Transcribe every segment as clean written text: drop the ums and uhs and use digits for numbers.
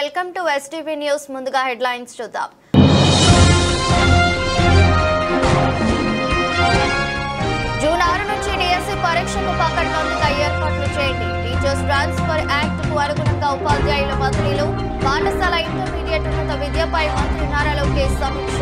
Welcome to STV news. ముందుగా headlines చూద్దాం. June 6 నుంచి డిఎస్సి పరీక్షకు పకడ్బందీగా ఏర్పాట్లు చేయండి. టీచర్స్ ట్రాన్స్ఫర్ యాక్ట్ కు అనుగుణంగా ఉపాధ్యాయుల బదిలీలు, పాఠశాల ఇంటర్మీడియట్ ఉన్నత విద్యపై మంత్రి నారా లోకేష్ సమీక్ష.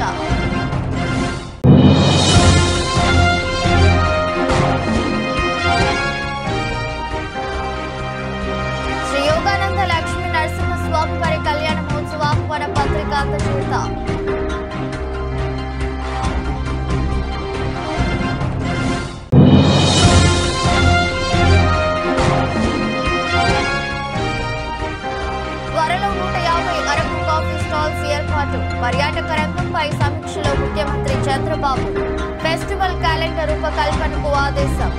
శ్రీ యోగానంద లక్ష్మీ నరసింహస్వామి వారి కళ్యాణ మహోత్సవ ఆహ్వాన పత్రిక అందజేత. త్వరలో 150 అరకు కాఫీ స్టాల్స్ ఏర్పాటు. పర్యాటక రంగంపై సమీక్షలో ముఖ్యమంత్రి చంద్రబాబు. ఫెస్టివల్ క్యాలెండర్ రూపకల్పనకు ఆదేశం.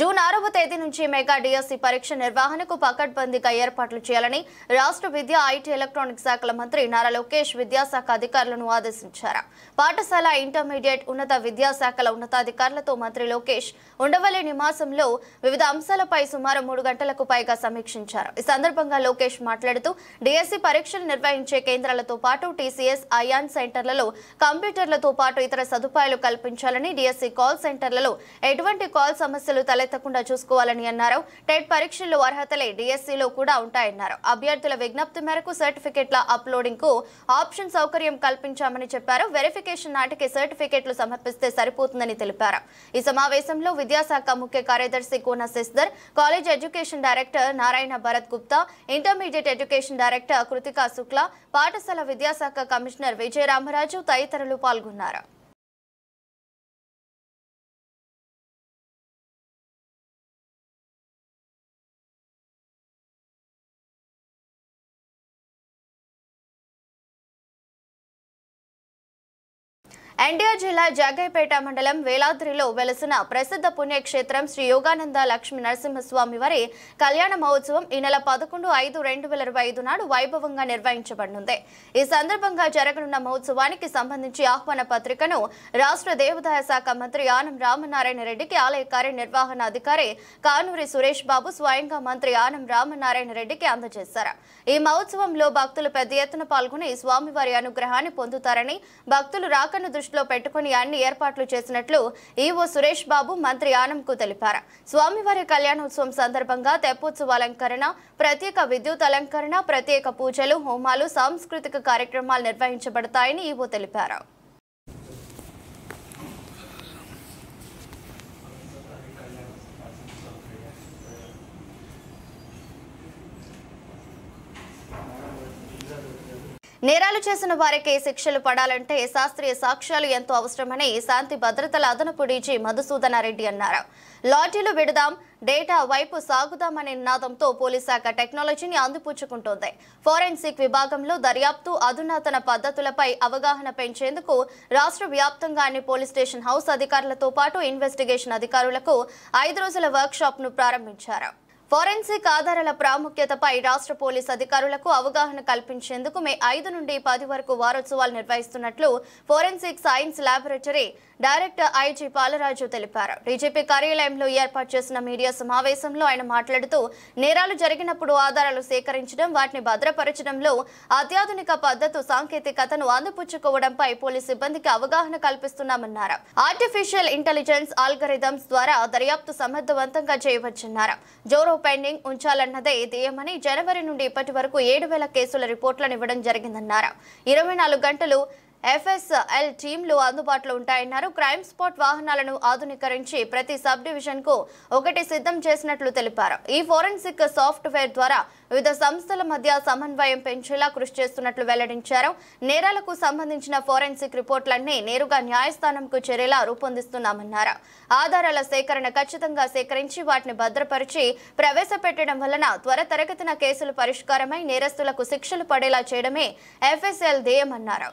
జూన్ 6వ తేదీ నుంచి మెగా డిఎస్సి పరీక్ష నిర్వహణకు పకడ్బందీగా ఏర్పాట్లు చేయాలని రాష్ట్ర విద్యా, ఐటీ, ఎలక్ట్రానిక్ శాఖల మంత్రి నారా లోకేష్ విద్యాశాఖ అధికారులను ఆదేశించారు. పాఠశాల, ఇంటర్మీడియట్, ఉన్నత విద్యాశాఖల ఉన్నతాధికారులతో మంత్రి లోకేష్ ఉండవల్లి నివాసంలో వివిధ అంశాలపై సుమారు 3 గంటలకు పైగా సమీక్షించారు. ఈ సందర్భంగా లోకేష్ మాట్లాడుతూ డిఎస్సి పరీక్షలు నిర్వహించే కేంద్రాలతో పాటు టీసీఎస్, ఐయాన్ సెంటర్లలో కంప్యూటర్లతో పాటు ఇతర సదుపాయాలు కల్పించాలని, డిఎస్సి కాల్ సెంటర్లలో ఎటువంటి కాల్ సమస్యలు తలెత్తకుండా చూసుకోవాలని అన్నారు. టెట్ పరీక్షల్లో అర్హతలే డిఎస్సిలో కూడా ఉంటాయన్నారు. అభ్యర్థుల విజ్ఞప్తి మేరకు సర్టిఫికెట్ల అప్లోడింగ్ కు ఆప్షన్ సౌకర్యం కల్పించామని చెప్పారు. వెరిఫికేషన్ నాటికి సర్టిఫికెట్లు సమర్పిస్తే సరిపోతుందని తెలిపారు. ఈ సమావేశంలో విద్యాశాఖ ముఖ్య కార్యదర్శి Kona Shashidhar, college education director Narayana Bharat Gupta, intermediate education director Kritika Shukla, పాఠశాల విద్యాశాఖ కమిషనర్ విజయరామరాజు తదితరులు పాల్గొన్నారు. ఎన్టీఆర్ జిల్లా జగ్గైపేట మండలం వేలాద్రిలో వెలసిన ప్రసిద్ధ పుణ్యక్షేత్రం శ్రీ యోగానంద లక్ష్మీ నరసింహస్వామి వారి కళ్యాణ మహోత్సవం ఈ నెల 11/5/2025 నాడు వైభవంగా నిర్వహించబడనుంది. ఈ సందర్భంగా జరగనున్న మహోత్సవానికి సంబంధించి ఆహ్వాన పత్రికను రాష్ట్ర దేవాదాయ శాఖ మంత్రి ఆనం రామనారాయణ రెడ్డికి ఆలయ కార్యనిర్వహణ అధికారి కానూరి సురేష్ బాబు స్వయంగా మంత్రి ఆనం రామనారాయణ రెడ్డికి అందజేశారు. ఈ మహోత్సవంలో భక్తులు పెద్ద ఎత్తున పాల్గొని స్వామివారి అనుగ్రహాన్ని పొందుతారని, భక్తులు రాకను దృష్టిలో పెట్టుకుని అన్ని ఏర్పాట్లు చేసినట్లు ఈవో సురేష్ బాబు మంత్రి ఆనంకు తెలిపారు. స్వామివారి కళ్యాణోత్సవం సందర్భంగా తెప్పోత్సవాలంకరణ, ప్రత్యేక విద్యుత్ అలంకరణ, ప్రత్యేక పూజలు, హోమాలు, సాంస్కృతిక కార్యక్రమాలు నిర్వహించబడతాయని ఈవో తెలిపారు. నేరాలు చేసిన వారికి శిక్షలు పడాలంటే శాస్త్రీయ సాక్ష్యాలు ఎంతో అవసరమని శాంతి భద్రతల అదనపు డీజీ మధుసూదనారెడ్డి అన్నారు. లాఠీలు విడదాం, డేటా వైపు సాగుదామనే నినాదంతో పోలీస్ శాఖ టెక్నాలజీని అందిపుచ్చుకుంటోంది. ఫోరెన్సిక్ విభాగంలో దర్యాప్తు, అధునాతన పద్ధతులపై అవగాహన పెంచేందుకు రాష్ట్ర వ్యాప్తంగా అన్ని పోలీస్ స్టేషన్ హౌస్ అధికారులతో పాటు ఇన్వెస్టిగేషన్ అధికారులకు 5 రోజుల వర్క్ షాప్ ను ప్రారంభించారు. ఫోరెన్సిక్ ఆధారాల ప్రాముఖ్యతపై రాష్ట్ర పోలీస్ అధికారులకు అవగాహన కల్పించేందుకు మే 5 నుండి 10 వరకు వారోత్సవాలు నిర్వహిస్తున్నట్లు forensic science laboratory director IG Palaraju తెలిపారు. డీజీపీ కార్యాలయంలో ఏర్పాటు చేసిన మీడియా సమావేశంలో ఆయన మాట్లాడుతూ, నేరాలు జరిగినప్పుడు ఆధారాలు సేకరించడం, వాటిని భద్రపరచడంలో అత్యాధునిక పద్ధతి సాంకేతికతను అందిపుచ్చుకోవడంపై పోలీస్ సిబ్బందికి అవగాహన కల్పిస్తున్నామన్నారు. ఆర్టిఫిషియల్ ఇంటెలిజెన్స్ ఆల్గరిథమ్స్ ద్వారా దర్యాప్తు సమర్థవంతంగా చేయవచ్చన్నారు. జోరో పెండింగ్ ఉంచాలన్నదే ధ్యేయమని, జనవరి నుండి ఇప్పటి వరకు 7,000 కేసుల రిపోర్టులను ఇవ్వడం జరిగిందన్నారు. 24 గంటలు ఎఫ్ఎస్ఎల్ టీంలు అందుబాటులో ఉంటాయన్నారు. క్రైమ్ స్పాట్ వాహనాలను ఆధునీకరించి ప్రతి సబ్ డివిజన్ కు ఒకటి సిద్ధం చేసినట్లు తెలిపారు. ఈ ఫోరెన్సిక్ సాఫ్ట్వేర్ ద్వారా వివిధ సంస్థల మధ్య సమన్వయం పెంచేలా కృషి చేస్తున్నట్లు వెల్లడించారు. నేరాలకు సంబంధించిన ఫోరెన్సిక్ రిపోర్టులన్నీ నేరుగా న్యాయస్థానంకు చేరేలా రూపొందిస్తున్నామన్నారు. ఆధారాల సేకరణ ఖచ్చితంగా సేకరించి వాటిని భద్రపరిచి ప్రవేశపెట్టడం వలన త్వరితగతిన కేసులు పరిష్కారమై నేరస్తులకు శిక్షలు పడేలా చేయడమే ఎఫ్ఎస్ఎల్ ధ్యేయమన్నారు.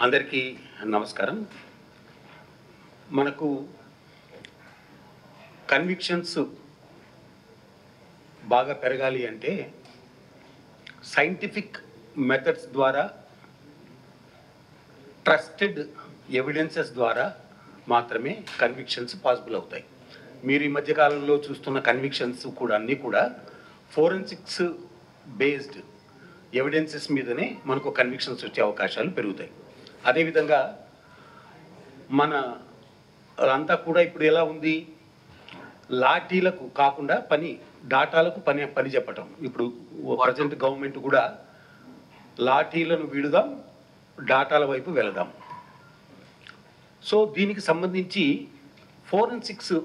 అందరికీ నమస్కారం. మనకు కన్విక్షన్స్ బాగా పెరగాలి అంటే సైంటిఫిక్ మెథడ్స్ ద్వారా, ట్రస్టెడ్ ఎవిడెన్సెస్ ద్వారా మాత్రమే కన్విక్షన్స్ పాసిబుల్ అవుతాయి. మీరు ఈ మధ్యకాలంలో చూస్తున్న కన్విక్షన్స్ కూడా అన్నీ కూడా ఫోరెన్సిక్స్ బేస్డ్ ఎవిడెన్సెస్ మీదనే మనకు కన్విక్షన్స్ వచ్చే అవకాశాలు పెరుగుతాయి. అదేవిధంగా మన అంతా కూడా ఇప్పుడు ఎలా ఉంది, లాఠీలకు కాకుండా డాటాలకు పని చెప్పటం. ఇప్పుడు ప్రజెంట్ గవర్నమెంట్ కూడా లాఠీలను వీడుదాం, డాటాల వైపు వెళదాం. సో దీనికి సంబంధించి ఫోరెన్సిక్స్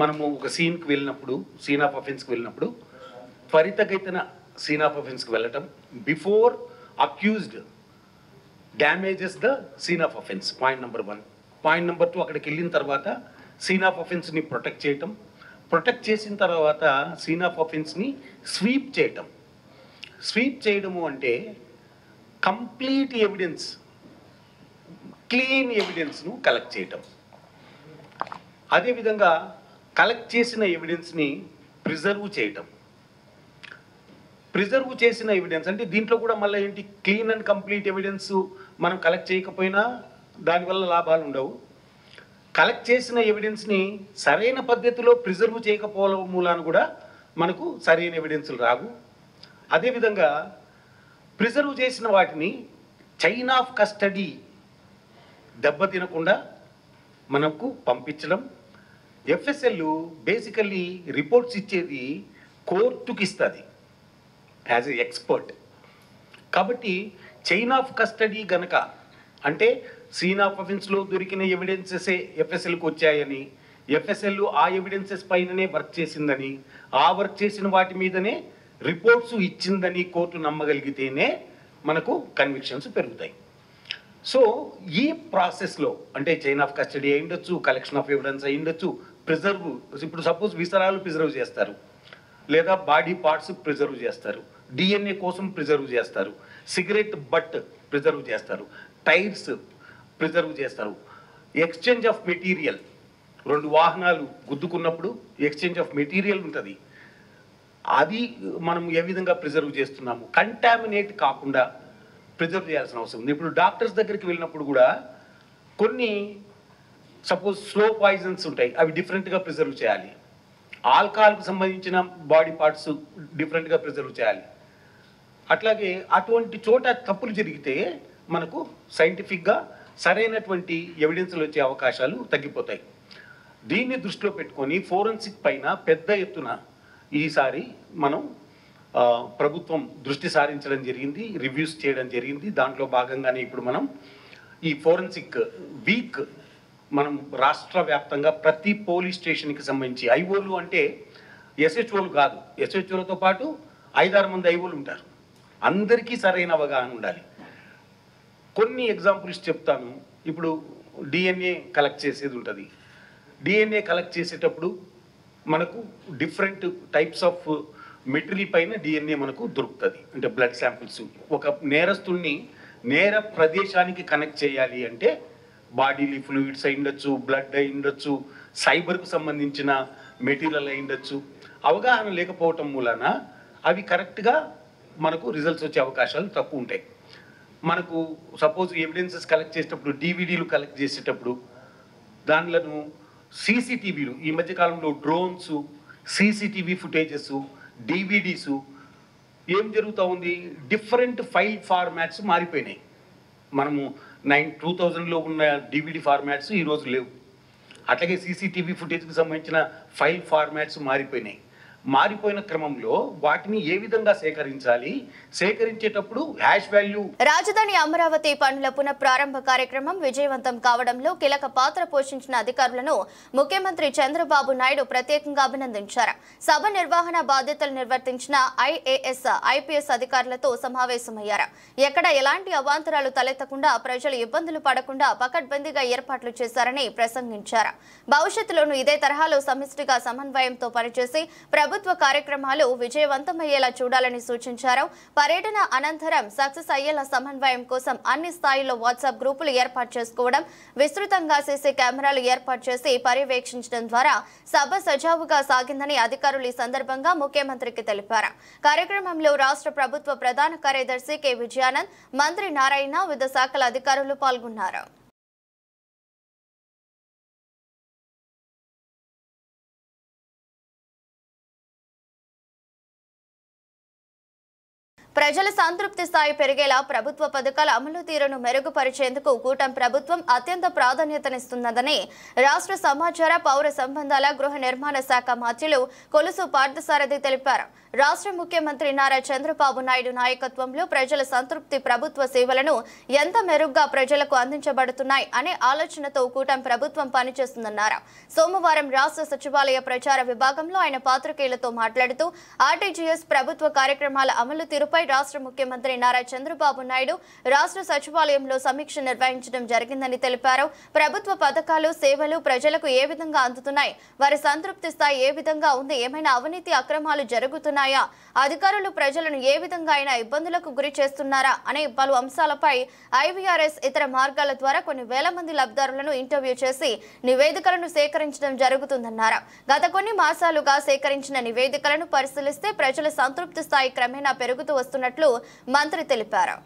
మనము ఒక సీన్ ఆఫ్ అఫెన్స్కి వెళ్ళినప్పుడు త్వరితగతిన సీన్ ఆఫ్ అఫెన్స్కి వెళ్ళటం, before accused damages the scene of offence, point number 1. Point number 2, అక్కడికి వెళ్ళిన తర్వాత సీన్ ఆఫ్ అఫెన్స్ని ప్రొటెక్ట్ చేయటం, ప్రొటెక్ట్ చేసిన తర్వాత సీన్ ఆఫ్ అఫెన్స్ని స్వీప్ చేయటం. స్వీప్ చేయడము అంటే కంప్లీట్ ఎవిడెన్స్, క్లీన్ ఎవిడెన్స్ను కలెక్ట్ చేయటం. అదేవిధంగా కలెక్ట్ చేసిన ఎవిడెన్స్ని ప్రిజర్వ్ చేయటం. ప్రిజర్వ్ చేసిన ఎవిడెన్స్ అంటే దీంట్లో కూడా మళ్ళీ ఏంటి, క్లీన్ అండ్ కంప్లీట్ ఎవిడెన్స్ మనం కలెక్ట్ చేయకపోయినా దానివల్ల లాభాలు ఉండవు. కలెక్ట్ చేసిన ఎవిడెన్స్ని సరైన పద్ధతిలో ప్రిజర్వ్ చేయకపోవడం మూలాన కూడా మనకు సరైన ఎవిడెన్స్లు రావు. అదేవిధంగా ప్రిజర్వ్ చేసిన వాటిని చైన్ ఆఫ్ కస్టడీ దెబ్బతినకుండా మనకు పంపించడం. ఎఫ్ఎస్ఎల్ బేసికల్లీ రిపోర్ట్స్ ఇచ్చేది కోర్టుకి ఇస్తుంది యాజ్ ఎ ఎక్స్పర్ట్. కాబట్టి చైన్ ఆఫ్ కస్టడీ గనక అంటే సీన్ ఆఫ్ అఫెన్స్లో దొరికిన ఎవిడెన్సెసే ఎఫ్ఎస్ఎల్కి వచ్చాయని, ఎఫ్ఎస్ఎల్ ఆ ఎవిడెన్సెస్ పైననే వర్క్ చేసిందని, ఆ వర్క్ చేసిన వాటి మీదనే రిపోర్ట్స్ ఇచ్చిందని కోర్టు నమ్మగలిగితేనే మనకు కన్విక్షన్స్ పెరుగుతాయి. సో ఈ ప్రాసెస్లో అంటే చైన్ ఆఫ్ కస్టడీ అయి ఉండొచ్చు, కలెక్షన్ ఆఫ్ ఎవిడెన్స్ అయి ఉండొచ్చు, ప్రిజర్వ్, ఇప్పుడు సపోజ్ విసరాలు ప్రిజర్వ్ చేస్తారు, లేదా బాడీ పార్ట్స్ ప్రిజర్వ్ చేస్తారు, డిఎన్ఏ కోసం ప్రిజర్వ్ చేస్తారు, సిగరెట్ బట్ ప్రిజర్వ్ చేస్తారు, టైర్స్ ప్రిజర్వ్ చేస్తారు, ఎక్స్చేంజ్ ఆఫ్ మెటీరియల్, 2 వాహనాలు గుద్దుకున్నప్పుడు ఎక్స్చేంజ్ ఆఫ్ మెటీరియల్ ఉంటుంది, అది మనం ఏ విధంగా ప్రిజర్వ్ చేస్తున్నాము, కంటామినేట్ కాకుండా ప్రిజర్వ్ చేయాల్సిన అవసరం ఉంది. ఇప్పుడు డాక్టర్స్ దగ్గరికి వెళ్ళినప్పుడు కూడా కొన్ని సపోజ్ స్లో పాయిజన్స్ ఉంటాయి, అవి డిఫరెంట్గా ప్రిజర్వ్ చేయాలి. ఆల్కహాల్కి సంబంధించిన బాడీ పార్ట్స్ డిఫరెంట్గా ప్రిజర్వ్ చేయాలి. అట్లాగే అటువంటి చోట తప్పులు జరిగితే మనకు సైంటిఫిక్గా సరైనటువంటి ఎవిడెన్స్లు వచ్చే అవకాశాలు తగ్గిపోతాయి. దీన్ని దృష్టిలో పెట్టుకొని ఫోరెన్సిక్ పైన పెద్ద ఎత్తున ఈసారి మనం ప్రభుత్వం దృష్టి సారించడం జరిగింది, రివ్యూస్ చేయడం జరిగింది. దాంట్లో భాగంగానే ఇప్పుడు మనం ఈ ఫోరెన్సిక్ వీక్ మనం రాష్ట్ర వ్యాప్తంగా ప్రతి పోలీస్ స్టేషన్కి సంబంధించి ఐఓలు అంటే ఎస్హెచ్ఓలు కాదు, ఎస్హెచ్ఓలతో పాటు 5-6 మంది ఐఓలు ఉంటారు. అందరికీ సరైన అవగాహన ఉండాలి. కొన్ని ఎగ్జాంపుల్స్ చెప్తాను. ఇప్పుడు డిఎన్ఏ కలెక్ట్ చేసేది ఉంటుంది. డిఎన్ఏ కలెక్ట్ చేసేటప్పుడు మనకు డిఫరెంట్ టైప్స్ ఆఫ్ మెటీరియల్ పైన డిఎన్ఏ మనకు దొరుకుతుంది, అంటే బ్లడ్ శాంపిల్స్. ఒక నేరస్తుల్ని నేర ప్రదేశానికి కనెక్ట్ చేయాలి అంటే బాడీలీ ఫ్లూయిడ్స్ అయి ఉండొచ్చు, బ్లడ్ అయి ఉండొచ్చు, సైబర్కు సంబంధించిన మెటీరియల్ అయి ఉండొచ్చు. అవగాహన లేకపోవటం మూలన అవి కరెక్ట్గా మనకు రిజల్ట్స్ వచ్చే అవకాశాలు తక్కువ ఉంటాయి. మనకు సపోజ్ ఎవిడెన్సెస్ కలెక్ట్ చేసేటప్పుడు, డివిడీలు కలెక్ట్ చేసేటప్పుడు దానిలను సీసీటీవీలు, ఈ మధ్యకాలంలో డ్రోన్స్, సీసీటీవీ ఫుటేజెస్, డివిడీస్, ఏం జరుగుతూ ఉంది, డిఫరెంట్ ఫైల్ ఫార్మాట్స్ మారిపోయినాయి. మనము 2000లో ఉన్న డివిడి ఫార్మాట్స్ ఈరోజు లేవు. అట్లాగే సీసీటీవీ ఫుటేజ్కి సంబంధించిన ఫైల్ ఫార్మాట్స్ మారిపోయినాయి. మారిపోయిన క్రమంలో వాటిని ఏ విధంగా సేకరించాలి, సేకరించేటప్పుడు హ్యాష్ వాల్యూ. రాజధాని అమరావతి పనుల పునఃప్రారంభ కార్యక్రమం విజయవంతం కావడంలో కీలక పాత్ర పోషించిన అధికారులను ముఖ్యమంత్రి చంద్రబాబు నాయుడు ప్రత్యేకంగా అభినందించారు. సభ నిర్వహణ బాధ్యతలు నిర్వర్తించిన ఐఏఎస్, ఐపీఎస్ అధికారులతో సమావేశమయ్యారు. ఎక్కడ ఎలాంటి అవాంతరాలు తలెత్తకుండా, ప్రజలు ఇబ్బందులు పడకుండా పకడ్బందీగా ఏర్పాట్లు చేశారని ప్రసంగించారు. భవిష్యత్తులోనూ ఇదే తరహాలో సమిష్టిగా సమన్వయంతో పనిచేసి ప్రభుత్వ కార్యక్రమాలు విజయవంతమయ్యేలా చూడాలని సూచించారు. పర్యటన అనంతరం సక్సెస్ అయ్యేలా సమన్వయం కోసం అన్ని స్థాయిల్లో వాట్సాప్ గ్రూపులు ఏర్పాటు చేసుకోవడం, విస్తృతంగా సీసీ కెమెరాలు ఏర్పాటు చేసి పర్యవేక్షించడం ద్వారా సభ సజావుగా సాగిందని అధికారులు ఈ సందర్భంగా ముఖ్యమంత్రికి తెలిపారు. కార్యక్రమంలో రాష్ట్ర ప్రభుత్వ ప్రధాన కార్యదర్శి కె విజయానంద్, మంత్రి నారాయణ, వివిధ శాఖల అధికారులు పాల్గొన్నారు. ప్రజల సంతృప్తి స్థాయి పెరిగేలా ప్రభుత్వ పథకాల అమలు తీరును మెరుగుపరిచేందుకు కూటమి ప్రభుత్వం అత్యంత ప్రాధాన్యతనిస్తున్నదని రాష్ట్ర సమాచార పౌర సంబంధాల గృహ నిర్మాణ శాఖ మంత్రులు కొలుసు పార్థసారథి తెలిపారు. రాష్ట్ర ముఖ్యమంత్రి నారా చంద్రబాబు నాయుడు నాయకత్వంలో ప్రజల సంతృప్తి ప్రభుత్వ సేవలను ఎంత మెరుగ్గా ప్రజలకు అందించబడుతున్నాయి అనే ఆలోచనతో కూటమి ప్రభుత్వం పనిచేస్తుందన్నారు. సోమవారం రాష్ట్ర సచివాలయ ప్రచార విభాగంలో ఆయన పాత్రికేయులతో మాట్లాడుతూ ఆర్టీజీఎస్ ప్రభుత్వ కార్యక్రమాల అమలు తీరుపై రాష్ట్ర ముఖ్యమంత్రి నారా చంద్రబాబు నాయుడు రాష్ట్ర సచివాలయంలో సమీక్ష నిర్వహించడం జరిగిందని తెలిపారు. ప్రభుత్వ పథకాలు సేవలు ప్రజలకు ఏ విధంగా అందుతున్నాయి, వారి సంతృప్తి స్థాయి ఏ విధంగా ఉంది, ఏమైనా అవినీతి అక్రమాలు జరుగుతున్నాయా, అధికారులు ప్రజలను ఏ విధంగా అయినా ఇబ్బందులకు గురి చేస్తున్నారా అనే పలు అంశాలపై ఐవీఆర్ఎస్ ఇతర మార్గాల ద్వారా కొన్ని వేల మంది లబ్ధిదారులను ఇంటర్వ్యూ చేసి నివేదికలను సేకరించడం జరుగుతుందన్నారు. గత కొన్ని మాసాలుగా సేకరించిన నివేదికలను పరిశీలిస్తే ప్రజల సంతృప్తి స్థాయి క్రమేణా పెరుగుతూ వస్తున్నట్లు మంత్రి తెలిపారు.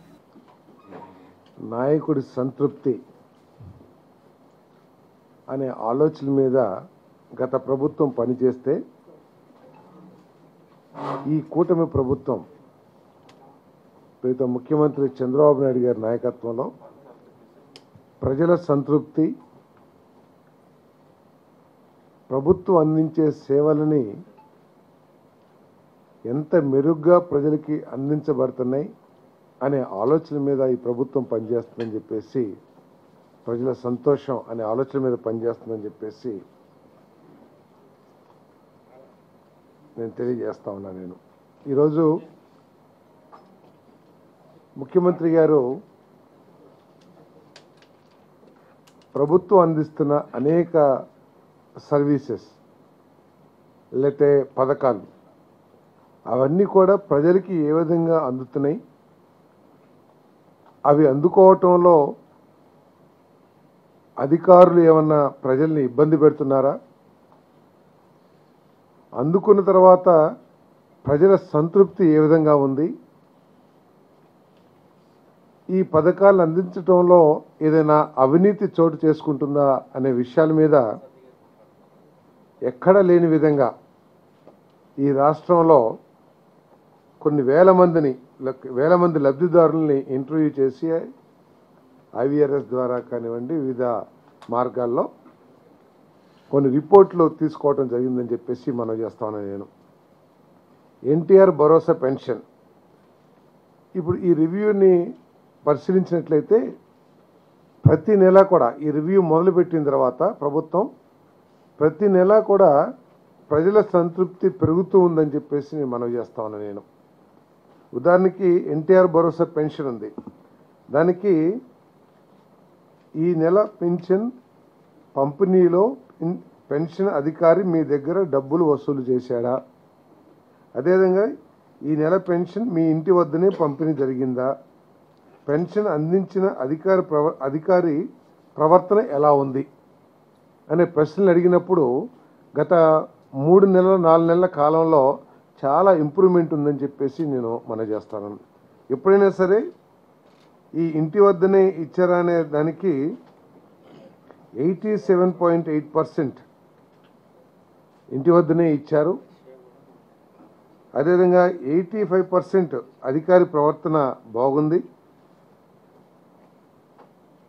నాయకుడి సంతృప్తి అనే ఆలోచన మీద గత ప్రభుత్వం పనిచేస్తే ఈ కూటమి ప్రభుత్వం ప్రీతం ముఖ్యమంత్రి చంద్రబాబు నాయుడు గారి నాయకత్వంలో ప్రజల సంతృప్తి, ప్రభుత్వం అందించే సేవలని ఎంత మెరుగ్గా ప్రజలకి అందించబడుతున్నాయి అనే ఆలోచన మీద ఈ ప్రభుత్వం పనిచేస్తుందని చెప్పేసి, ప్రజల సంతోషం అనే ఆలోచన మీద పనిచేస్తుందని చెప్పేసి నేను తెలియజేస్తా ఉన్నా. నేను ఈరోజు ముఖ్యమంత్రి గారు ప్రభుత్వం అందిస్తున్న అనేక సర్వీసెస్ లేతే పథకాలు అవన్నీ కూడా ప్రజలకి ఏ విధంగా అందుతున్నాయి, అవి అందుకోవటంలో అధికారులు ఏమన్నా ప్రజల్ని ఇబ్బంది పెడుతున్నారా, అందుకున్న తర్వాత ప్రజల సంతృప్తి ఏ విధంగా ఉంది, ఈ పథకాలను అందించడంలో ఏదైనా అవినీతి చోటు చేసుకుంటుందా అనే విషయాల మీద ఎక్కడా లేని విధంగా ఈ రాష్ట్రంలో కొన్ని వేల మంది లబ్ధిదారుల్ని ఇంటర్వ్యూ చేసి ఐవీఆర్ఎస్ ద్వారా కానివ్వండి వివిధ మార్గాల్లో కొన్ని రిపోర్ట్లు తీసుకోవడం జరిగిందని చెప్పేసి మనం చేస్తాను. నేను ఎన్టీఆర్ భరోసా పెన్షన్ ఇప్పుడు ఈ రివ్యూని పరిశీలించినట్లయితే ప్రతి నెల కూడా ఈ రివ్యూ మొదలుపెట్టిన తర్వాత ప్రభుత్వం ప్రతి నెల కూడా ప్రజల సంతృప్తి పెరుగుతూ ఉందని చెప్పేసి నేను మనవి చేస్తా ఉన్నాను. నేను ఉదాహరణకి ఎన్టీఆర్ భరోసా పెన్షన్ ఉంది, దానికి ఈ నెల పెన్షన్ పంపిణీలో పెన్షన్ అధికారి మీ దగ్గర డబ్బులు వసూలు చేశాడా, అదేవిధంగా ఈ నెల పెన్షన్ మీ ఇంటి వద్దనే పంపిణీ జరిగిందా, పెన్షన్ అందించిన అధికారి ప్రవర్తన ఎలా ఉంది అనే ప్రశ్నలు అడిగినప్పుడు గత 3 నెలల 4 నెలల కాలంలో చాలా ఇంప్రూవ్మెంట్ ఉందని చెప్పేసి నేను మనవి చేస్తాను. ఎప్పుడైనా సరే ఈ ఇంటి వద్దనే ఇచ్చారా అనే దానికి 87.8% ఇంటి వద్దనే ఇచ్చారు. అదేవిధంగా 85% అధికారి ప్రవర్తన బాగుంది.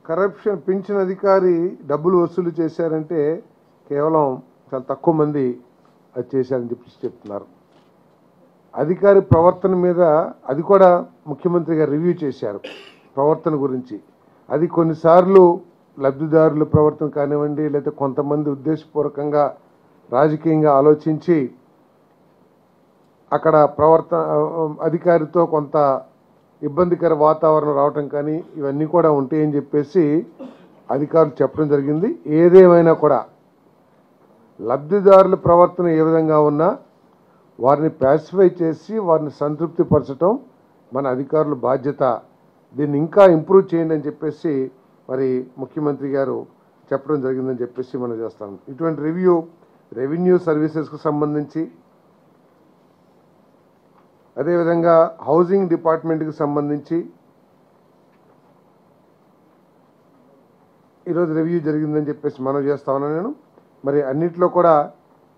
కరప్షన్ పింఛన్ అధికారి డబ్బులు వసూలు చేశారంటే కేవలం చాలా తక్కువ మంది అది చేశారని చెప్పి చెప్తున్నారు. అధికారి ప్రవర్తన మీద అది కూడా ముఖ్యమంత్రి గారు రివ్యూ చేశారు ప్రవర్తన గురించి. అది కొన్నిసార్లు లబ్ధిదారుల ప్రవర్తన కానివ్వండి లేకపోతే కొంతమంది ఉద్దేశపూర్వకంగా రాజకీయంగా ఆలోచించి అక్కడ అధికారితో కొంత ఇబ్బందికర వాతావరణం రావటం కానీ ఇవన్నీ కూడా ఉంటాయని చెప్పేసి అధికారులు చెప్పడం జరిగింది. ఏదేమైనా కూడా లబ్ధిదారుల ప్రవర్తన ఏ విధంగా ఉన్నా వారిని ప్యాసిఫై చేసి వారిని సంతృప్తిపరచడం మన అధికారుల బాధ్యత. దీన్ని ఇంకా ఇంప్రూవ్ చేయండి అని చెప్పేసి మరి ముఖ్యమంత్రి గారు చెప్పడం జరిగిందని చెప్పేసి మనం చేస్తాం. ఇటువంటి రివ్యూ రెవెన్యూ సర్వీసెస్కు సంబంధించి, అదేవిధంగా హౌసింగ్ డిపార్ట్మెంట్కి సంబంధించి ఈరోజు రివ్యూ జరిగిందని చెప్పేసి మనం చేస్తా ఉన్నాను. నేను మరి అన్నిట్లో కూడా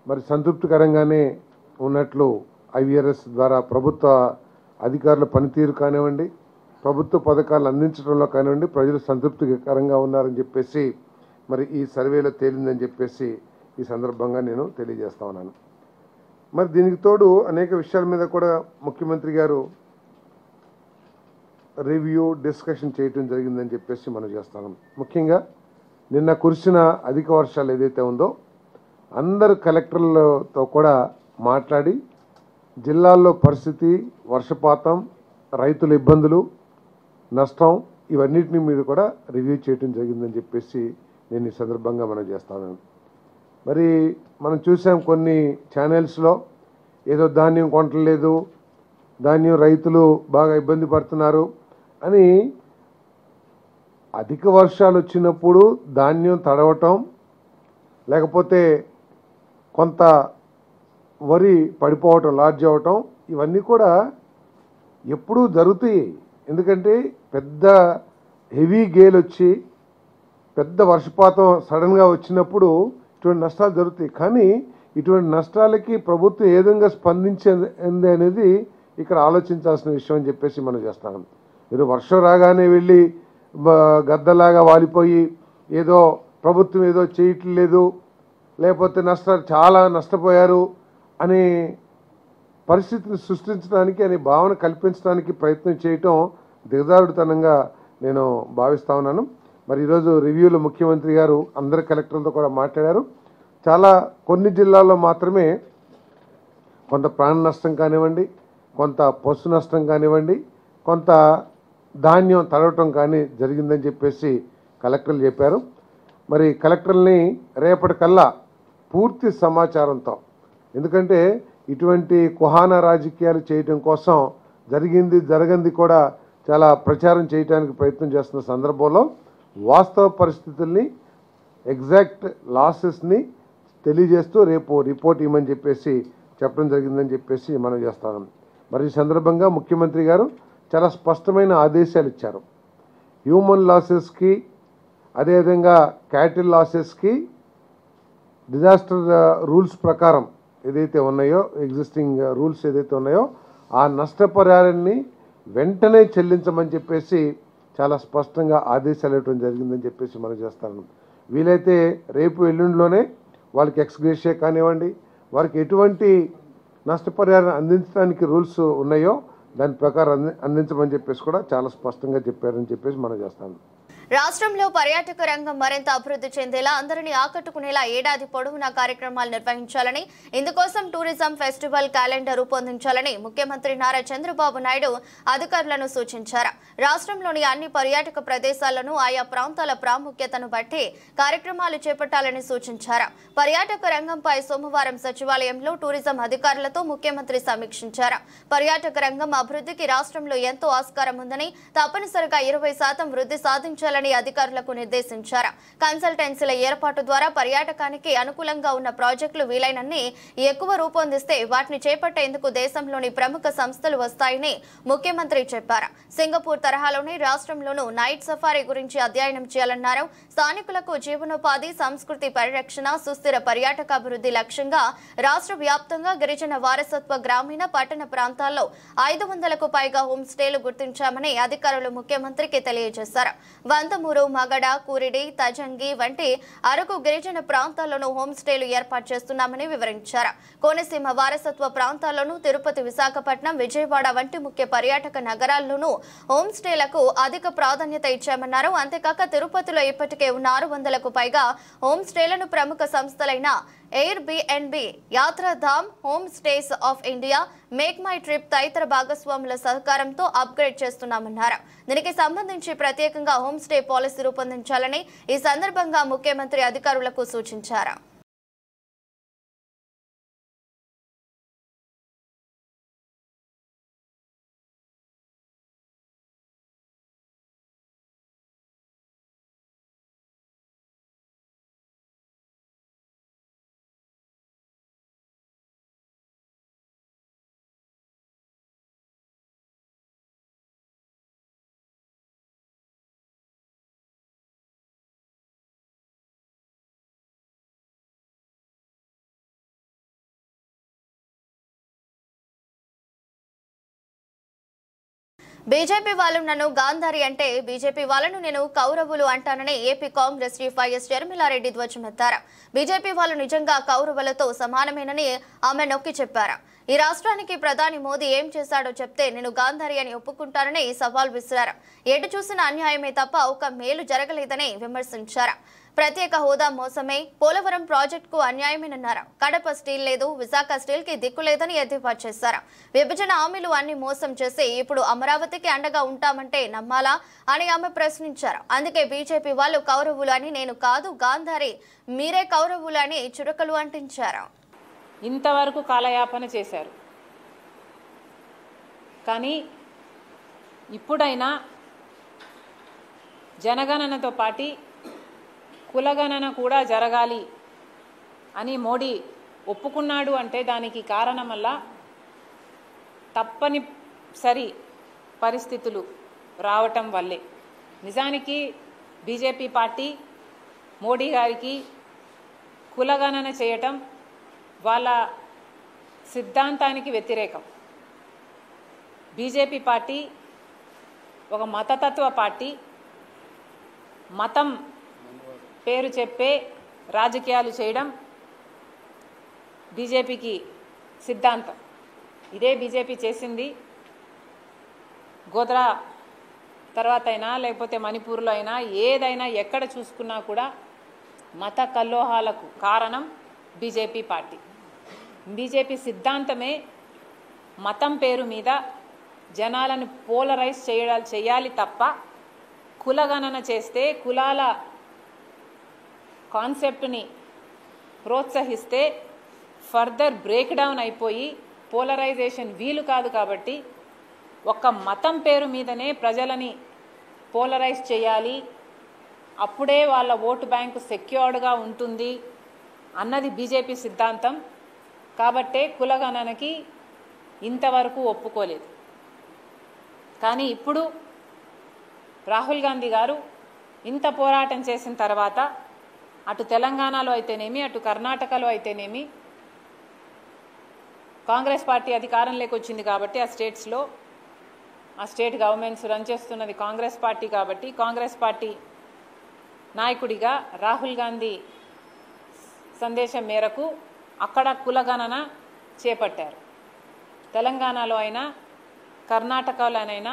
మరి సంతృప్తికరంగానే ఉన్నట్లు ఐవీఆర్ఎస్ ద్వారా ప్రభుత్వ అధికారుల పనితీరు కానివ్వండి, ప్రభుత్వ పథకాలు అందించడంలో కానివ్వండి ప్రజలు సంతృప్తికరంగా ఉన్నారని చెప్పేసి మరి ఈ సర్వేలో తేలిందని చెప్పేసి ఈ సందర్భంగా నేను తెలియజేస్తా ఉన్నాను. మరి దీనికి తోడు అనేక విషయాల మీద కూడా ముఖ్యమంత్రి గారు రివ్యూ డిస్కషన్ చేయటం జరిగిందని చెప్పేసి మనం చేస్తాం. ముఖ్యంగా నిన్న కురిసిన అధిక వర్షాలు ఏదైతే ఉందో అందరు కలెక్టర్లతో కూడా మాట్లాడి జిల్లాల్లో పరిస్థితి, వర్షపాతం, రైతుల ఇబ్బందులు, నష్టం ఇవన్నిటిని మీద కూడా రివ్యూ చేయటం జరిగిందని చెప్పేసి నేను ఈ సందర్భంగా మనం చేస్తాను. మరి మనం చూసాం కొన్ని ఛానల్స్లో ఏదో ధాన్యం కొనట్లేదు, ధాన్యం రైతులు బాగా ఇబ్బంది పడుతున్నారు అని. అధిక వర్షాలు వచ్చినప్పుడు ధాన్యం తడవటం, లేకపోతే కొంత వరి పడిపోవటం, లాడ్జ్ అవ్వటం ఇవన్నీ కూడా ఎప్పుడూ జరుగుతాయి. ఎందుకంటే పెద్ద హెవీ గేల్ వచ్చి పెద్ద వర్షపాతం సడన్గా వచ్చినప్పుడు ఇటువంటి నష్టాలు జరుగుతాయి. కానీ ఇటువంటి నష్టాలకి ప్రభుత్వం ఏ విధంగా స్పందించింది అనేది ఇక్కడ ఆలోచించాల్సిన విషయం అని చెప్పేసి మనం చేస్తాం. మీరు వర్షం రాగానే వెళ్ళి గద్దలాగా వాలిపోయి ఏదో ప్రభుత్వం ఏదో చేయట్లేదు, లేకపోతే చాలా నష్టపోయారు అనే పరిస్థితిని సృష్టించడానికి, అనే భావన కల్పించడానికి ప్రయత్నం చేయటం దిగజారుడుతనంగా నేను భావిస్తా ఉన్నాను. మరి ఈరోజు రివ్యూలో ముఖ్యమంత్రి గారు అందరు కలెక్టర్లతో కూడా మాట్లాడారు. కొన్ని జిల్లాల్లో మాత్రమే కొంత ప్రాణ నష్టం కానివ్వండి, కొంత పశు నష్టం కానివ్వండి, కొంత ధాన్యం తడవటం కానీ జరిగిందని చెప్పేసి కలెక్టర్లు చెప్పారు. మరి కలెక్టర్ని రేపటికల్లా పూర్తి సమాచారంతో, ఎందుకంటే ఇటువంటి కుహాన రాజకీయాలు చేయటం కోసం జరగంది కూడా చాలా ప్రచారం చేయడానికి ప్రయత్నం చేస్తున్న సందర్భంలో వాస్తవ పరిస్థితుల్ని, ఎగ్జాక్ట్ లాసెస్ని తెలియజేస్తూ రేపు రిపోర్ట్ ఇవ్వమని చెప్పేసి చెప్పడం జరిగిందని చెప్పేసి మనం చేస్తాం. మరి ఈ సందర్భంగా ముఖ్యమంత్రి గారు చాలా స్పష్టమైన ఆదేశాలు ఇచ్చారు. హ్యూమన్ లాసెస్కి, అదేవిధంగా క్యాటిల్ లాసెస్కి డిజాస్టర్ రూల్స్ ప్రకారం ఏదైతే ఉన్నాయో, ఎగ్జిస్టింగ్ రూల్స్ ఏదైతే ఉన్నాయో ఆ నష్టపరిహారాన్ని వెంటనే చెల్లించమని చెప్పేసి చాలా స్పష్టంగా ఆదేశాలు ఇవ్వడం జరిగిందని చెప్పేసి మనం చేస్తాను. వీలైతే రేపు ఎల్లుండిలోనే వాళ్ళకి ఎక్స్గ్రేషియా కానివ్వండి, వారికి ఎటువంటి నష్టపరిహారం అందించడానికి రూల్స్ ఉన్నాయో దాని ప్రకారం అందించమని చెప్పేసి కూడా చాలా స్పష్టంగా చెప్పారని చెప్పేసి మనం చేస్తాను. రాష్ట్రంలో పర్యాటక రంగం మరింత అభివృద్ధి చెందేలా, అందరినీ ఆకట్టుకునేలా ఏడాది పొడవునా కార్యక్రమాలు నిర్వహించాలని, ఇందుకోసం టూరిజం ఫెస్టివల్ క్యాలెండర్ రూపొందించాలని ముఖ్యమంత్రి నారా చంద్రబాబు నాయుడు అధికారులను సూచించారు. రాష్ట్రంలోని అన్ని పర్యాటక ప్రదేశాలను ఆయా ప్రాంతాల ప్రాముఖ్యతను బట్టి కార్యక్రమాలు చేపట్టాలని సూచించారు. పర్యాటక రంగంపై సోమవారం సచివాలయంలో టూరిజం అధికారులతో ముఖ్యమంత్రి సమీక్షించారు. పర్యాటక రంగం అభివృద్ధికి రాష్ట్రంలో ఎంతో ఆస్కారం ఉందని, తప్పనిసరిగా 20% వృద్ధి సాధించాలని అధికారులకు నిర్దేశించారు. కన్సల్టెన్సీల ఏర్పాటు ద్వారా పర్యాటకానికి అనుకూలంగా ఉన్న ప్రాజెక్టులు వీలైనన్ని ఎక్కువ రూపొందిస్తే వాటిని చేపట్టేందుకు దేశంలోని ప్రముఖ సంస్థలు వస్తాయని ముఖ్యమంత్రి చెప్పారు. సింగపూర్ తరహాలోనే రాష్ట్రంలోనూ నైట్ సఫారీ గురించి అధ్యయనం చేయాలన్నారు. స్థానికులకు జీవనోపాధి, సంస్కృతి పరిరక్షణ, సుస్థిర పర్యాటకాభివృద్ధి లక్ష్యంగా రాష్ట్ర వ్యాప్తంగా గిరిజన వారసత్వ, గ్రామీణ, పట్టణ ప్రాంతాల్లో 500కు పైగా హోమ్ స్టేలు గుర్తించామని అధికారులు ముఖ్యమంత్రికి తెలియజేశారు. వందమూరు, మగడ, కూరిడి, తజంగి వంటి అరకు గిరిజన ప్రాంతాల్లోనూ హోమ్ స్టేలు ఏర్పాటు చేస్తున్నామని వివరించారు. కోనసీమ వారసత్వ ప్రాంతాల్లోనూ, తిరుపతి, విశాఖపట్నం, విజయవాడ వంటి ముఖ్య పర్యాటక నగరాల్లోనూ హోమ్ స్టేలకు అధిక ప్రాధాన్యత ఇచ్చామన్నారు. అంతేకాక తిరుపతిలో ఇప్పటికే ఉన్న 600కు పైగా హోమ్ స్టేలను ప్రముఖ సంస్థలైన Airbnb, Yatradham, home stays of India, make my trip తదితర భాగస్వాముల సహకారంతో అప్గ్రేడ్ చేస్తున్నామన్నారు. దీనికి సంబంధించి ప్రత్యేకంగా హోమ్ స్టే పాలసీ రూపొందించాలని ఈ సందర్భంగా ముఖ్యమంత్రి అధికారులకు సూచించారు. బీజేపీ వాళ్ళు నన్ను గాంధారి అంటే బీజేపీ వాళ్ళను నేను కౌరవులు అంటానని AP Congress chief YS Sharmila Reddy ధ్వజమెత్తారు. బీజేపీ వాళ్ళు నిజంగా కౌరవులతో సమానమేనని ఆమె నొక్కి చెప్పారు. ఈ రాష్ట్రానికి ప్రధాని మోదీ ఏం చేశాడో చెప్తే నేను గాంధారి అని ఒప్పుకుంటానని సవాల్ విసిరారు. ఎటు చూసిన అన్యాయమే తప్ప ఒక మేలు జరగలేదని విమర్శించారు. ప్రత్యేక హోదా మోసమే, పోలవరం ప్రాజెక్టుకు అన్యాయమేనన్నారు. కడప స్టీల్ లేదు, విశాఖ స్టీల్ కి దిక్కు లేదని ఎద్దేవా చేశారు. విభజన హామీలు అన్ని మోసం చేసి ఇప్పుడు అమరావతికి అండగా ఉంటామంటే నమ్మాలా అని ఆమె ప్రశ్నించారు. అందుకే బీజేపీ వాళ్ళు కౌరవులు అని, నేను కాదు గాంధారి, మీరే కౌరవులు అని చురకలు అంటించారు. ఇంతవరకు కాలయాపన చేశారు. కానీ ఇప్పుడైనా జనగణనతో పాటు కులగణన కూడా జరగాలి అని మోడీ ఒప్పుకున్నాడు అంటే దానికి కారణం వల్ల తప్పనిసరి పరిస్థితులు రావటం వల్లే. నిజానికి బీజేపీ పార్టీ మోడీ గారికి కులగణన చేయటం వాళ్ళ సిద్ధాంతానికి వ్యతిరేకం. బీజేపీ పార్టీ ఒక మతతత్వ పార్టీ, మతం పేరు చెప్పే రాజకీయాలు చేయడం బీజేపీకి సిద్ధాంతం. ఇదే బీజేపీ చేసింది. గోద్రా తర్వాత అయినా లేకపోతే మణిపూర్లో అయినా ఏదైనా ఎక్కడ చూసుకున్నా కూడా మత కల్లోహాలకు కారణం బీజేపీ పార్టీ. బీజేపీ సిద్ధాంతమే మతం పేరు మీద జనాలను పోలరైజ్ చేయాలి తప్ప కులగణన చేస్తే, కులాల కాన్సెప్ట్ని ప్రోత్సహిస్తే ఫర్దర్ బ్రేక్ డౌన్ అయిపోయి పోలరైజేషన్ వీలు కాదు. కాబట్టి ఒక్క మతం పేరు మీదనే ప్రజలని పోలరైజ్ చేయాలి, అప్పుడే వాళ్ళ ఓటు బ్యాంకు సెక్యూర్డ్గా ఉంటుంది అన్నది బీజేపీ సిద్ధాంతం. కాబట్టే కులగణనకి ఇంతవరకు ఒప్పుకోలేదు. కానీ ఇప్పుడు రాహుల్ గాంధీ గారు ఇంత పోరాటం చేసిన తర్వాత అటు తెలంగాణలో అయితేనేమి, అటు కర్ణాటకలో అయితేనేమి, కాంగ్రెస్ పార్టీ అధికారంలోకి వచ్చింది కాబట్టి ఆ స్టేట్స్లో ఆ స్టేట్ గవర్నమెంట్స్ రన్ చేస్తున్నది కాంగ్రెస్ పార్టీ కాబట్టి కాంగ్రెస్ పార్టీ నాయకుడిగా రాహుల్ గాంధీ సందేశం మేరకు అక్కడ కులగణన చేపట్టారు. తెలంగాణలో అయినా కర్ణాటకలోనైనా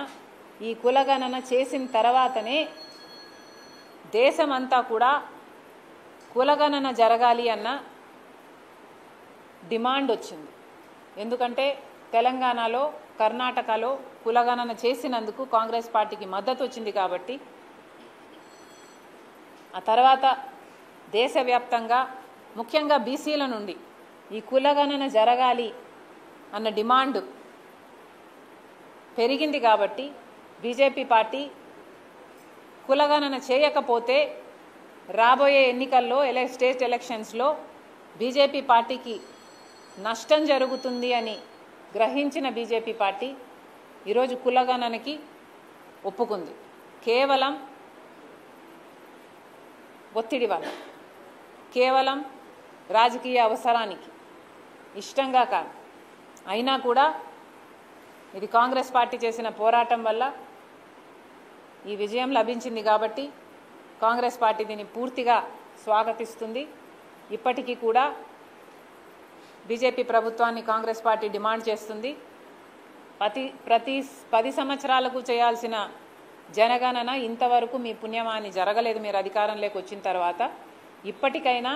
ఈ కులగణన చేసిన తర్వాతనే దేశమంతా కూడా కులగణన జరగాలి అన్న డిమాండ్ వచ్చింది. ఎందుకంటే తెలంగాణలో కర్ణాటకలో కులగణన చేసినందుకు కాంగ్రెస్ పార్టీకి మద్దతు వచ్చింది కాబట్టి ఆ తర్వాత దేశవ్యాప్తంగా ముఖ్యంగా బీసీల నుండి ఈ కులగణన జరగాలి అన్న డిమాండ్ పెరిగింది. కాబట్టి బీజేపీ పార్టీ కులగణన చేయకపోతే రాబోయే ఎన్నికల్లో స్టేట్ ఎలక్షన్స్లో బీజేపీ పార్టీకి నష్టం జరుగుతుంది అని గ్రహించిన బీజేపీ పార్టీ ఈరోజు కులగణనకి ఒప్పుకుంది. కేవలం ఒత్తిడి వల్ల, కేవలం రాజకీయ అవసరానికి, ఇష్టంగా కాదు. అయినా కూడా ఇది కాంగ్రెస్ పార్టీ చేసిన పోరాటం వల్ల ఈ విజయం లభించింది. కాబట్టి కాంగ్రెస్ పార్టీ దీన్ని పూర్తిగా స్వాగతిస్తుంది. ఇప్పటికీ కూడా బీజేపీ ప్రభుత్వాన్ని కాంగ్రెస్ పార్టీ డిమాండ్ చేస్తుంది. ప్రతి 10 సంవత్సరాలకు చేయాల్సిన జనగణన ఇంతవరకు మీ పుణ్యమాని జరగలేదు. మీరు అధికారంలోకి వచ్చిన తర్వాత ఇప్పటికైనా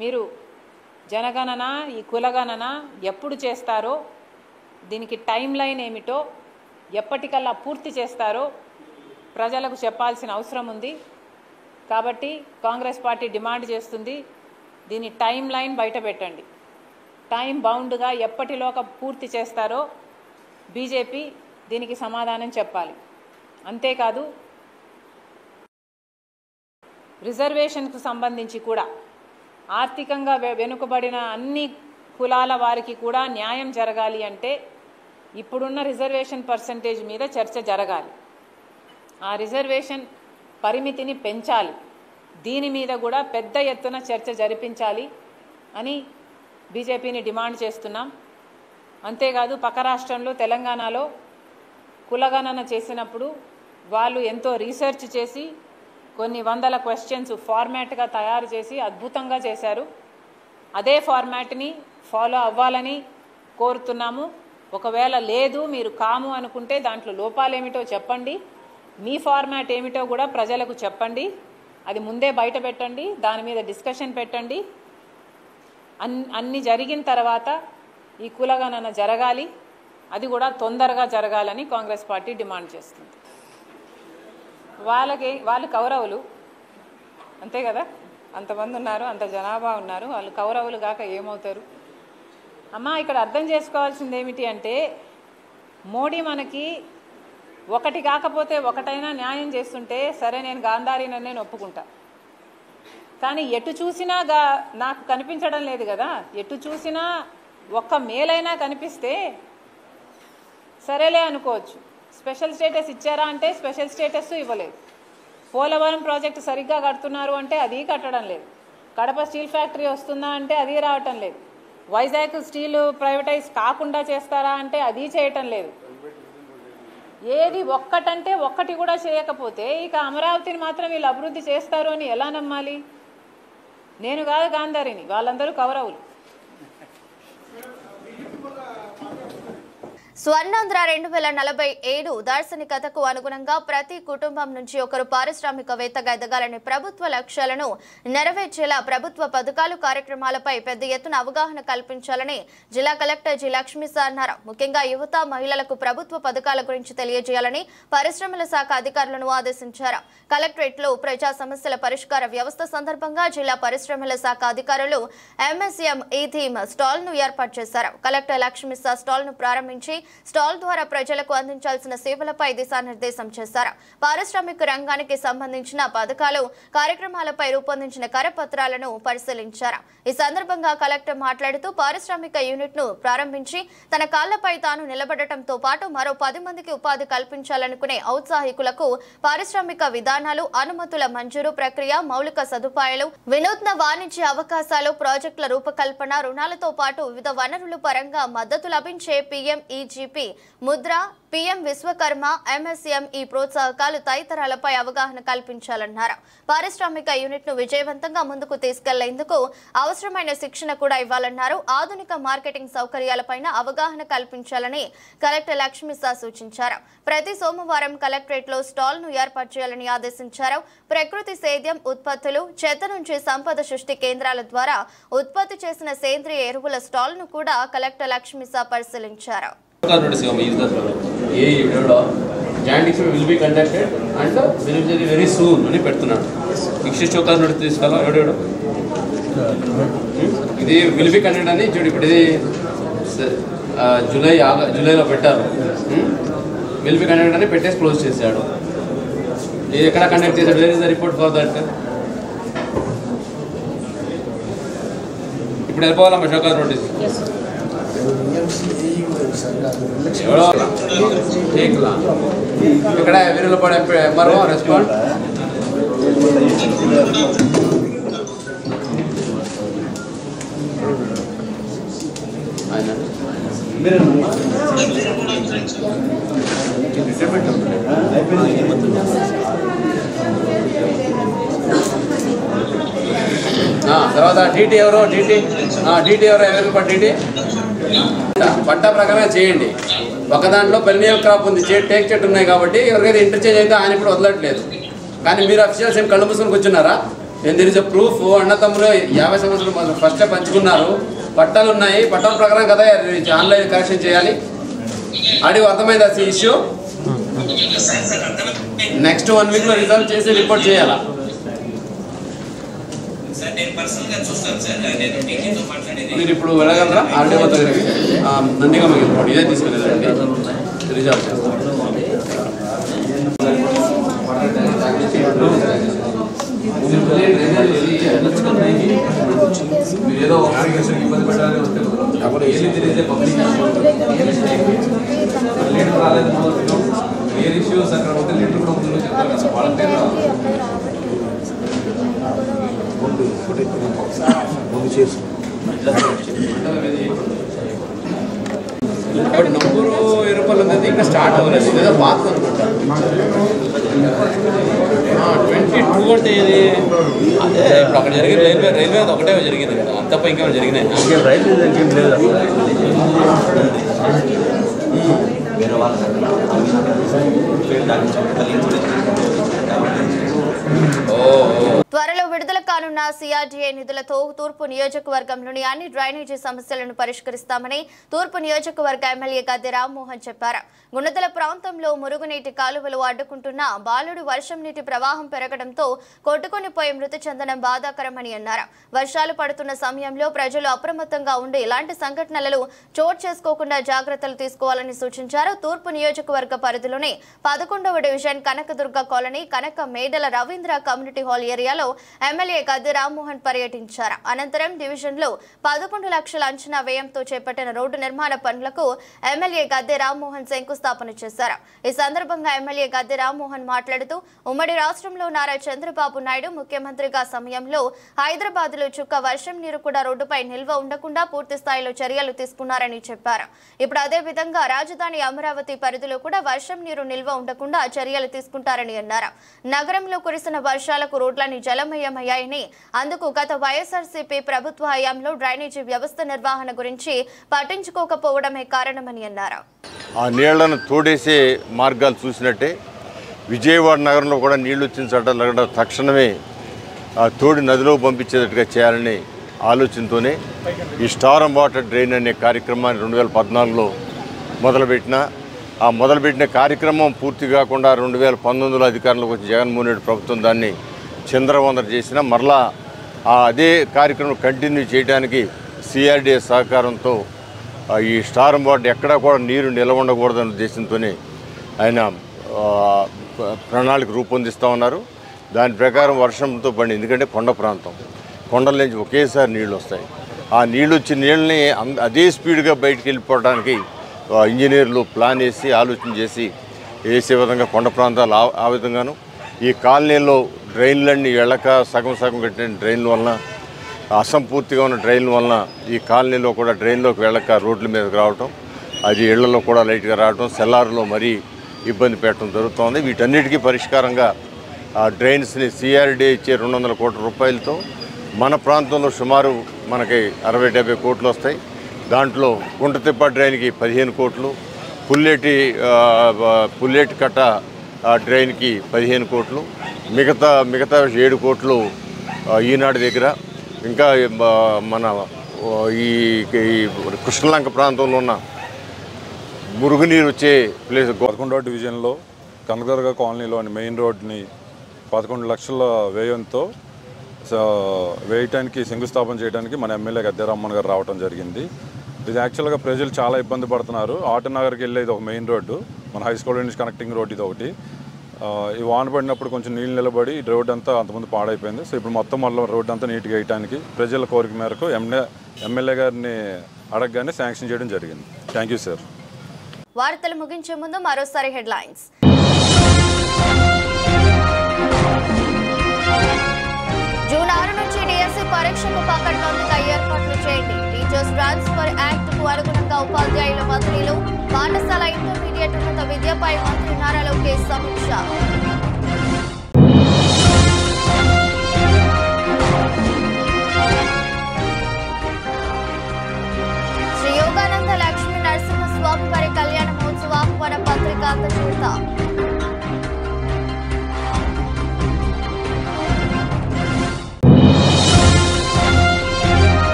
మీరు జనగణన, ఈ కులగణన ఎప్పుడు చేస్తారో, దీనికి టైం లైన్ ఏమిటో, ఎప్పటికల్లా పూర్తి చేస్తారో ప్రజలకు చెప్పాల్సిన అవసరం ఉంది. కాబట్టి కాంగ్రెస్ పార్టీ డిమాండ్ చేస్తుంది, దీని టైం లైన్ బయట పెట్టండి. టైం బౌండ్గా ఎప్పటిలోగా పూర్తి చేస్తారో బీజేపీ దీనికి సమాధానం చెప్పాలి. అంతేకాదు రిజర్వేషన్కు సంబంధించి కూడా ఆర్థికంగా వెనుకబడిన అన్ని కులాల వారికి కూడా న్యాయం జరగాలి అంటే ఇప్పుడున్న రిజర్వేషన్ పర్సంటేజ్ మీద చర్చ జరగాలి. ఆ రిజర్వేషన్ పరిమితిని పెంచాలి. దీని మీద కూడా పెద్ద ఎత్తున చర్చ జరిపించాలి అని బీజేపీని డిమాండ్ చేస్తున్నాం. అంతేకాదు పక్క రాష్ట్రంలో తెలంగాణలో కులగణన చేసినప్పుడు వాళ్ళు ఎంతో రీసెర్చ్ చేసి కొన్ని వందల క్వశ్చన్స్ ఫార్మాట్గా తయారు చేసి అద్భుతంగా చేశారు. అదే ఫార్మాట్ని ఫాలో అవ్వాలని కోరుతున్నాము. ఒకవేళ లేదు మీరు కాము అనుకుంటే దాంట్లో లోపాలేమిటో చెప్పండి, మీ ఫార్మాట్ ఏమిటో కూడా ప్రజలకు చెప్పండి, అది ముందే బయట పెట్టండి, దాని మీద డిస్కషన్ పెట్టండి. అన్ని జరిగిన తర్వాత ఈ కులగణన జరగాలి, అది కూడా తొందరగా జరగాలని కాంగ్రెస్ పార్టీ డిమాండ్ చేస్తుంది. వాళ్ళు కౌరవులు అంతే కదా, అంతమంది ఉన్నారు, అంత జనాభా ఉన్నారు, వాళ్ళు కౌరవులు కాక ఏమవుతారు? అమ్మా ఇక్కడ అర్థం చేసుకోవాల్సింది ఏమిటి అంటే మోడీ మనకి ఒకటి కాకపోతే ఒకటైనా న్యాయం చేస్తుంటే సరే నేను గాంధారీనని నేను ఒప్పుకుంటా. కానీ ఎటు చూసినా నాకు కనిపించడం లేదు కదా, ఎటు చూసినా ఒక్క మేలైనా కనిపిస్తే సరేలే అనుకోవచ్చు. స్పెషల్ స్టేటస్ ఇచ్చారా అంటే స్పెషల్ స్టేటస్ ఇవ్వలేదు. పోలవరం ప్రాజెక్టు సరిగ్గా కడుతున్నారు అంటే అది కట్టడం లేదు. కడప స్టీల్ ఫ్యాక్టరీ వస్తుందా అంటే అది రావటం లేదు. వైజాగ్ స్టీల్ ప్రైవేటైజ్ కాకుండా చేస్తారా అంటే అది చేయటం లేదు. ఏది ఒక్కటంటే ఒక్కటి కూడా చేయకపోతే ఇక అమరావతిని మాత్రం వీళ్ళు అభివృద్ధి చేస్తారు అని ఎలా నమ్మాలి? నేను కాదు గాంధారిని, వాళ్ళందరూ కౌరవులు. స్వర్ణాంధ్ర 2047 దార్శనికతకు అనుగుణంగా ప్రతి కుటుంబం నుంచి ఒకరు పారిశ్రామికవేత్తగా ఎదగాలని ప్రభుత్వ లక్ష్యాలను నెరవేర్చేలా ప్రభుత్వ పథకాలు కార్యక్రమాలపై పెద్ద ఎత్తున అవగాహన కల్పించాలని జిల్లా కలెక్టర్ జి లక్ష్మీసా అన్నారు. ముఖ్యంగా యువత మహిళలకు ప్రభుత్వ పథకాల గురించి తెలియజేయాలని పరిశ్రమల శాఖ అధికారులను ఆదేశించారు. కలెక్టరేట్ లో ప్రజా సమస్యల పరిష్కార వ్యవస్థ సందర్భంగా జిల్లా పరిశ్రమల శాఖ అధికారులు ఎంఎస్ఎం ఈ థీమ్ స్టాల్ ను ఏర్పాటు చేశారు. కలెక్టర్ లక్ష్మీసా స్టాల్ ను ప్రారంభించి స్టాల్ ద్వారా ప్రజలకు అందించాల్సిన సేవలపై దిశానిర్దేశం చేశారు. పారిశ్రామిక రంగానికి సంబంధించిన పథకాలు కార్యక్రమాలపై రూపొందించిన కరపత్రాలను పరిశీలించారు. ఈ సందర్భంగా కలెక్టర్ మాట్లాడుతూ పారిశ్రామిక యూనిట్ ను ప్రారంభించి తన కాళ్లపై తాను నిలబడటంతో పాటు మరో 10 మందికి ఉపాధి కల్పించాలనుకునే ఔత్సాహికులకు పారిశ్రామిక విధానాలు, అనుమతుల మంజూరు ప్రక్రియ, మౌలిక సదుపాయాలు, వినూత్న వాణిజ్య అవకాశాలు, ప్రాజెక్టుల రూపకల్పన, రుణాలతో పాటు వివిధ వనరుల పరంగా మద్దతు లభించే PMEGP Mudra, PM Vishwakarma, MSME ప్రోత్సాహకాలు తదితరాలపై అవగాహన కల్పించాలన్నారు. పారిశ్రామిక యూనిట్ ను విజయవంతంగా ముందుకు తీసుకెళ్లేందుకు అవసరమైన శిక్షణ కూడా ఇవ్వాలన్నారు. ఆధునిక మార్కెటింగ్ సౌకర్యాలపైన అవగాహన కల్పించాలని కలెక్టర్ లక్ష్మీసా సూచించారు. ప్రతి సోమవారం కలెక్టరేట్ లో స్టాల్ ను ఏర్పాటు చేయాలని ఆదేశించారు. ప్రకృతి సేద్యం ఉత్పత్తులు, చెత్త నుంచి సంపద సృష్టి కేంద్రాల ద్వారా ఉత్పత్తి చేసిన సేంద్రియ ఎరువుల స్టాల్ ను కూడా కలెక్టర్ లక్ష్మీసా పరిశీలించారు. will be conducted and very soon అని పెడుతున్నాడు. నెక్స్ట్ చౌకార్ నోటీస్ తీసుకెళ్ళాం ఎవడెవడు ఇది విల్ బి కండక్ట్ అని చూడు. ఇప్పుడు ఇది జూలైలో పెట్టారు. విల్ బి కండక్ట్ అని పెట్టేసి క్లోజ్ చేశాడు. ఇది ఎక్కడ కండక్ట్ చేశాడు? Where is the report for that? ఇప్పుడు వెళ్ళిపోవాలమ్మా చౌకార్ నోటీస్. ఇక్కడ వీరిలో పడే ఎంఆర్ఓ రెస్పాండ్ తర్వాత డీటీ ఎవరు? డీటీ ఎవరు? ఎవరికి డీటీ పట్టా ప్రకారమే చేయండి. ఒక దాంట్లో పెరినియల్ క్రాప్ ఉంది, టేక్ చెట్టు ఉన్నాయి కాబట్టి ఎవరికైతే ఇంటర్చేంజ్ అయితే ఆయన ఇప్పుడు వదలట్లేదు. కానీ మీరు అఫీషియల్స్ ఏం కళ్ళు మూసుకొని కూర్చున్నారా? There is a proof. అన్న తమ్ముడు 50 సంవత్సరాలు ఫస్టే పంచుకున్నారు, పట్టాలు ఉన్నాయి, పట్టాల ప్రకారం కదా ఆన్లైన్ కరెక్షన్ చేయాలి. అడిగి అర్థమైంది అది ఇష్యూ. నెక్స్ట్ 1 వీక్లో రిజల్వ్ చేసి రిపోర్ట్ చేయాలా? మీరు ఇప్పుడు వెళ్ళగలరా? ఆర్డీ దగ్గరికి నందిగా మిగిలిపోండి, ఇదే తీసుకెళ్ళండి, రిజల్వ్ చేస్తాం. మీరు ఏదో ఇబ్బంది పెట్టాలని వస్తే అప్పుడు ఏది తెలియదే పబ్లిక్ లీటర్ రాలేదు, ఏ ఇష్యూస్ అక్కడ ఉంటే లీటర్ కూడా ముందు చెప్తారు కదా వాళ్ళకి. నంబరు బోయినపల్లి ఉంది, ఇంకా స్టార్ట్ అవ్వలేదు, ఏదో పాత అనుకుంటాను. 22 అంటే ఇది అదే ఇప్పుడు అక్కడ జరిగింది రైల్వే ఒకటే జరిగింది కదా, అంత పై ఇంకా జరిగినాయి. రైల్వే లేదు త్వరలో విడుదల కానున్న సిఆర్డీఏ నిధులతో తూర్పు నియోజకవర్గంలోని అన్ని డ్రైనేజీ సమస్యలను పరిష్కరిస్తామని తూర్పు నియోజకవర్గ ఎమ్మెల్యే గద్దె రామ్మోహన్ చెప్పారు. గుణదల ప్రాంతంలో మురుగునీటి కాలువలు అడ్డుకుంటున్న బాలుడు వర్షం నీటి ప్రవాహం పెరగడంతో కొట్టుకొని పోయి మృతి చెందడం బాధాకరమని అన్నారు. వర్షాలు పడుతున్న సమయంలో ప్రజలు అప్రమత్తంగా ఉండి ఇలాంటి సంఘటనలు చోటు చేసుకోకుండా జాగ్రత్తలు తీసుకోవాలని సూచించారు. తూర్పు నియోజకవర్గ పరిధిలోని 11వ డివిజన్ కనకదుర్గ కాలనీ కనక మేడల రవీంద్ర కమ్యూనిటీ హాల్ ఏరియాలో ఎమ్మెల్యే గద్దె రామ్మోహన్ పర్యటించారు. అనంతరం డివిజన్ లో 11 లక్షల అంచనా వ్యయంతో చేపట్టిన రోడ్డు నిర్మాణ పనులకు ఎమ్మెల్యే గద్దె రామ్మోహన్ శంకుస్థాపన చేశారు. ఈ సందర్భంగా ఎమ్మెల్యే గద్దె రామ్మోహన్ మాట్లాడుతూ ఉమ్మడి రాష్ట్రంలో నారా చంద్రబాబు నాయుడు ముఖ్యమంత్రిగా సమయంలో హైదరాబాద్ లో చుక్క వర్షం నీరు కూడా రోడ్డుపై నిల్వ ఉండకుండా పూర్తి స్థాయిలో చర్యలు తీసుకున్నారని చెప్పారు. ఇప్పుడు అదే విధంగా రాజధాని అమరావతి పరిధిలో కూడా వర్షం నీరు నిల్వ ఉండకుండా చర్యలు తీసుకుంటారని అన్నారు. నగరంలో కురిసిన వర్షాలకు రోడ్లని జలమయమయ్యాయని, అందుకు గత వైఎస్ఆర్సీపీ ప్రభుత్వ హయాంలో డ్రైనేజీ వ్యవస్థ నిర్వహణ గురించి పట్టించుకోకపోవడమే కారణమని అన్నారు. ఆ నీళ్లను తోడేసే మార్గాలు చూసినట్టే విజయవాడ నగరంలో కూడా నీళ్లు వచ్చిన చట్టాలు తక్షణమే తోడి నదిలో పంపించేటట్టుగా చేయాలనే ఆలోచనతోనే ఈ స్టార్ వాటర్ డ్రైన్ అనే కార్యక్రమాన్ని 2014లో మొదలుపెట్టిన కార్యక్రమం పూర్తి కాకుండా 2019లో అధికారంలోకి వచ్చి జగన్మోహన్ రెడ్డి ప్రభుత్వం దాన్ని చిందరవందర చేసిన మరలా అదే కార్యక్రమం కంటిన్యూ చేయడానికి సిఆర్డీఏ సహకారంతో ఈ స్టార్ వాటర్ ఎక్కడా కూడా నీరు నిలవ ఉండకూడదనే ఉద్దేశంతోనే ఆయన ప్రణాళిక రూపొందిస్తూ ఉన్నారు. దాని ప్రకారం వర్షంతో పడి, ఎందుకంటే కొండ ప్రాంతం, కొండల నుంచి ఒకేసారి నీళ్ళు వస్తాయి. ఆ నీళ్ళు వచ్చిన నీళ్ళని అదే స్పీడ్గా బయటికి వెళ్ళిపోవడానికి ఇంజనీర్లు ప్లాన్ వేసి ఆలోచన చేసి వేసే విధంగా కొండ ప్రాంతాలు ఆ విధంగాను ఈ కాలనీలో డ్రైన్లన్నీ వెళ్ళక సగం కట్టిన డ్రైన్ల వలన, అసంపూర్తిగా ఉన్న డ్రైన్ల వలన ఈ కాలనీలో కూడా డ్రైన్లోకి వెళ్ళక రోడ్ల మీదకి రావటం, అది ఇళ్లలో కూడా లైట్గా రావటం, సెల్లార్లో మరీ ఇబ్బంది పెట్టడం జరుగుతోంది. వీటన్నిటికీ పరిష్కారంగా ఆ డ్రైన్స్ని సిఆర్డీఏ ఇచ్చే 200 కోట్ల రూపాయలతో మన ప్రాంతంలో సుమారు మనకి 60-70 కోట్లు వస్తాయి. దాంట్లో గుంటతిప్ప డ్రైన్కి 15 కోట్లు, పుల్లేటి కట్ట డ్రైన్కి 15 కోట్లు, మిగతా 7 కోట్లు ఈనాడు దగ్గర, ఇంకా మన ఈ కృష్ణలంక ప్రాంతంలో ఉన్న మురుగునీరు వచ్చే ప్లేస్ 11వ డివిజన్లో కనకదుర్గ కాలనీలోని మెయిన్ రోడ్ని 11 లక్షల వ్యయంతో వేయటానికి శంకుస్థాపన చేయడానికి మన ఎమ్మెల్యే గద్దె రామ్మోహన్ గారు రావడం జరిగింది. ఇది యాక్చువల్గా ప్రజలు చాలా ఇబ్బంది పడుతున్నారు. ఆటోనగర్కి వెళ్ళేది ఒక మెయిన్ రోడ్డు, మన హై స్కూల్ నుంచి కనెక్టింగ్ రోడ్ ఇది ఒకటి. ఈ వాన పడినప్పుడు కొంచెం నీళ్ళు నిలబడి రోడ్ అంతా అంతకుముందు పాడైపోయింది. సో ఇప్పుడు మొత్తం వల్ల రోడ్డు అంతా నీట్గా వేయడానికి ప్రజల కోరిక మేరకు ఎమ్మెల్యే గారిని అడగగానే శాంక్షన్ చేయడం జరిగింది. Thank you sir. వార్తలు ముగించే ముందు మరోసారి హెడ్లైన్స్. జూన్ 6 నుంచి డిఎస్సి పరీక్షకు పకడ్బందీగా ఏర్పాట్లు చేయండి. టీచర్స్ ట్రాన్స్ఫర్ యాక్ట్ కు అనుగుణంగా ఉపాధ్యాయుల బదిలీలు, పాఠశాల ఇంటర్మీడియట్ ఉన్నత విద్యపై మంత్రి నారా లోకేష్ సమీక్ష. శ్రీ యోగానంద లక్ష్మీ నరసింహస్వామి వారి కళ్యాణ మహోత్సవ ఆహ్వాన పత్రిక అందజేత.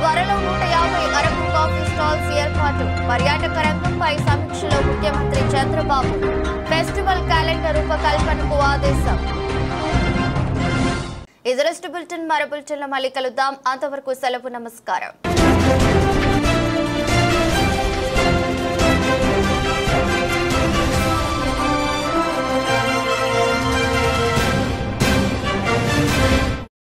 త్వరలో 150 అరకు కాఫీ స్టాల్స్ ఏర్పాటు, పర్యాటక రంగంపై సమీక్షలో ముఖ్యమంత్రి చంద్రబాబు. ఫెస్టివల్ క్యాలెండర్ రూపకల్పనకు ఆదేశం. ఇది బులెటిన్. మరో బులెటిన్లో మళ్ళీ కలుద్దాం. అంతవరకు సెలవు. నమస్కారం.